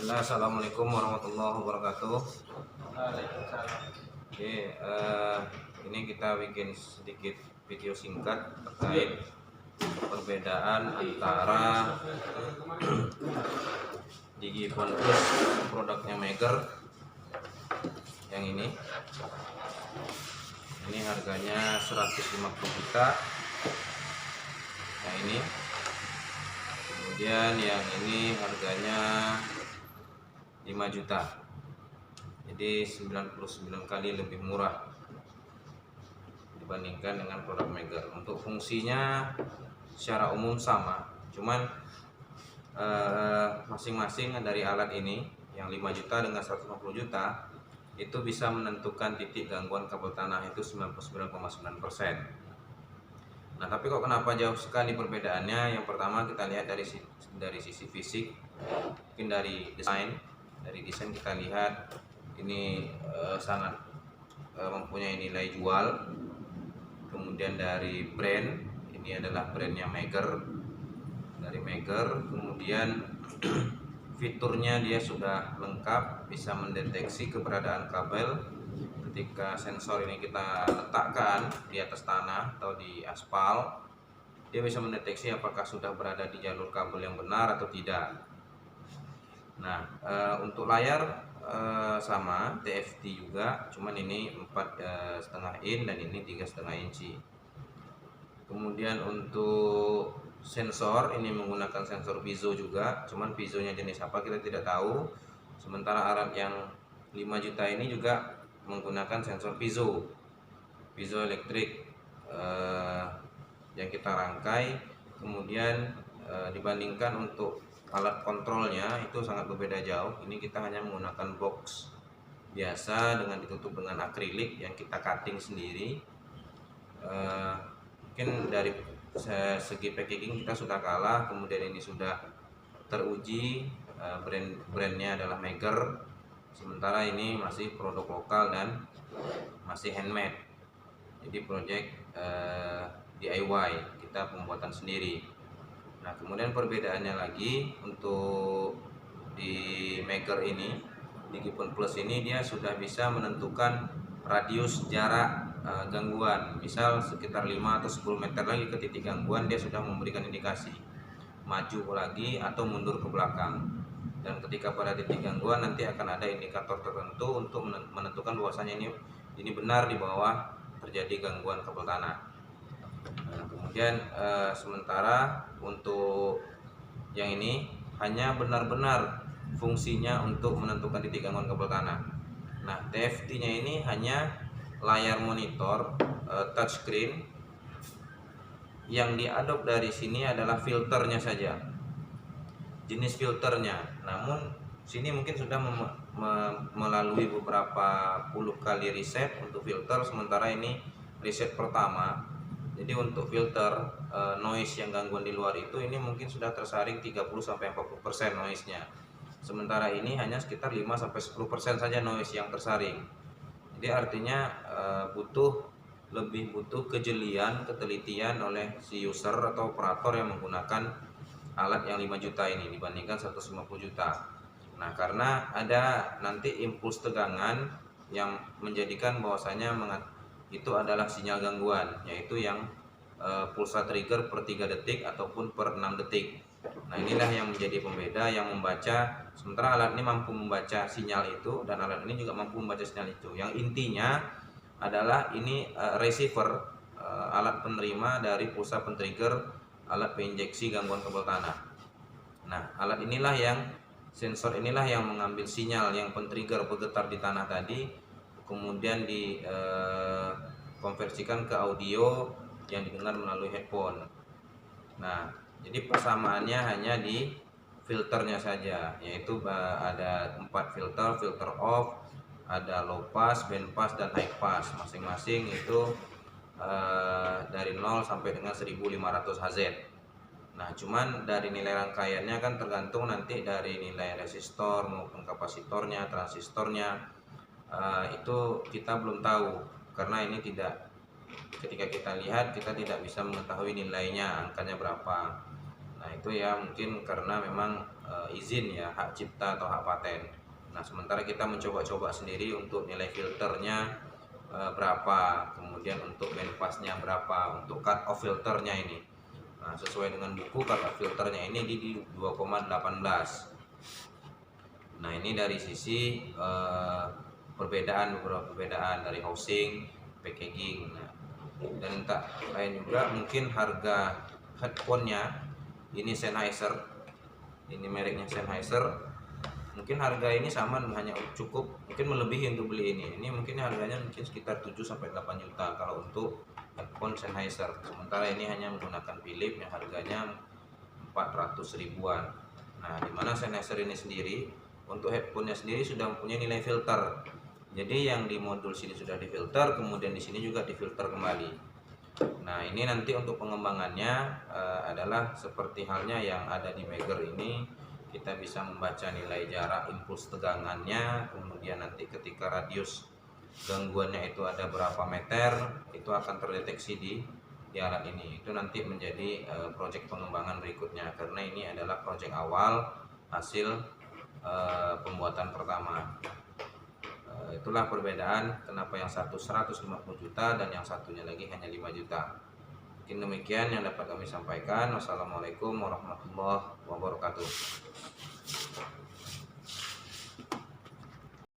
Bismillah, assalamualaikum warahmatullahi wabarakatuh. Waalaikumsalam. Oke, ini kita bikin sedikit video singkat terkait perbedaan antara Digipon Plus produknya Maker yang ini harganya 150 juta, yang ini. Kemudian yang ini harganya 5 juta, jadi 99 kali lebih murah dibandingkan dengan produk Maker. Untuk fungsinya secara umum sama, cuman masing-masing dari alat ini yang 5 juta dengan 150 juta itu bisa menentukan titik gangguan kabel tanah itu 99,9%. Nah, tapi kok kenapa jauh sekali perbedaannya? Yang pertama kita lihat dari sisi fisik, mungkin dari desain. Dari desain kita lihat ini sangat mempunyai nilai jual. Kemudian dari brand, ini adalah brandnya Maker, dari Maker. Kemudian fiturnya dia sudah lengkap, bisa mendeteksi keberadaan kabel. Ketika sensor ini kita letakkan di atas tanah atau di aspal, dia bisa mendeteksi apakah sudah berada di jalur kabel yang benar atau tidak. Nah, untuk layar sama TFT juga, cuman ini 4,5 in dan ini 3,5 inci. Kemudian untuk sensor ini menggunakan sensor piezo juga, cuman piezonya jenis apa kita tidak tahu. Sementara alat yang 5 juta ini juga menggunakan sensor piezo elektrik yang kita rangkai. Kemudian dibandingkan untuk alat kontrolnya itu sangat berbeda jauh. Ini kita hanya menggunakan box biasa dengan ditutup dengan akrilik yang kita cutting sendiri. Mungkin dari segi packaging kita sudah kalah. Kemudian ini sudah teruji, brandnya adalah Maker. Sementara ini masih produk lokal dan masih handmade, jadi project DIY, kita pembuatan sendiri. Nah, kemudian perbedaannya lagi untuk di Maker ini, Digipon Plus ini dia sudah bisa menentukan radius jarak gangguan. Misal sekitar 5 atau 10 meter lagi ke titik gangguan, dia sudah memberikan indikasi maju lagi atau mundur ke belakang. Dan ketika pada titik gangguan nanti akan ada indikator tertentu untuk menentukan bahwasanya ini benar di bawah terjadi gangguan kabel tanah. Nah, kemudian sementara untuk yang ini hanya benar-benar fungsinya untuk menentukan titik gangguan kabel tanah. Nah, TFT-nya ini hanya layar monitor touchscreen. Yang diadop dari sini adalah filternya saja, jenis filternya. Namun sini mungkin sudah melalui beberapa puluh kali riset untuk filter, sementara ini riset pertama. Jadi untuk filter noise yang gangguan di luar itu, ini mungkin sudah tersaring 30-40% noise-nya. Sementara ini hanya sekitar 5-10% saja noise yang tersaring. Jadi artinya lebih butuh kejelian, ketelitian oleh si user atau operator yang menggunakan alat yang 5 juta ini dibandingkan 150 juta. Nah, karena ada nanti impuls tegangan yang menjadikan bahwasanya itu adalah sinyal gangguan, yaitu yang pulsa trigger per 3 detik ataupun per 6 detik. Nah, inilah yang menjadi pembeda, yang membaca. Sementara alat ini mampu membaca sinyal itu dan alat ini juga mampu membaca sinyal itu. Yang intinya adalah ini receiver, alat penerima dari pulsa pentrigger alat penginjeksi gangguan kabel tanah. Nah, alat inilah sensor inilah yang mengambil sinyal yang pentrigger bergetar di tanah tadi, kemudian dikonversikan ke audio yang didengar melalui headphone. Nah, jadi persamaannya hanya di filternya saja, yaitu ada 4 filter off, ada low pass, band pass, dan high pass. Masing-masing itu dari 0 sampai dengan 1500 Hz. Nah, cuman dari nilai rangkaiannya kan tergantung nanti dari nilai resistor maupun kapasitornya, transistornya. Itu kita belum tahu, karena ini ketika kita lihat kita tidak bisa mengetahui nilainya, angkanya berapa. Nah itu ya mungkin karena memang izin ya, hak cipta atau hak paten. Nah sementara kita mencoba-coba sendiri untuk nilai filternya berapa, kemudian untuk bandpassnya berapa, untuk cut off filternya ini. Nah sesuai dengan buku, cut off filternya ini di 2,18. Nah ini dari sisi beberapa perbedaan dari housing, packaging. Nah, dan tak lain juga mungkin harga headphone-nya ini Sennheiser, ini mereknya Sennheiser, mungkin harga ini sama, hanya cukup mungkin melebihi untuk beli ini mungkin harganya mungkin sekitar 7 sampai 8 juta kalau untuk headphone Sennheiser, sementara ini hanya menggunakan Philips yang harganya 400 ribuan. Nah dimana Sennheiser ini sendiri untuk headphone-nya sendiri sudah mempunyai nilai filter, jadi yang di modul sini sudah difilter, kemudian di sini juga difilter kembali. Nah ini nanti untuk pengembangannya adalah seperti halnya yang ada di Megger ini, kita bisa membaca nilai jarak impuls tegangannya, kemudian nanti ketika radius gangguannya itu ada berapa meter, itu akan terdeteksi di alat ini. Itu nanti menjadi proyek pengembangan berikutnya, karena ini adalah proyek awal hasil pembuatan pertama. Itulah perbedaan kenapa yang satu 150 juta dan yang satunya lagi hanya 5 juta. Mungkin demikian yang dapat kami sampaikan. Wassalamualaikum warahmatullahi wabarakatuh.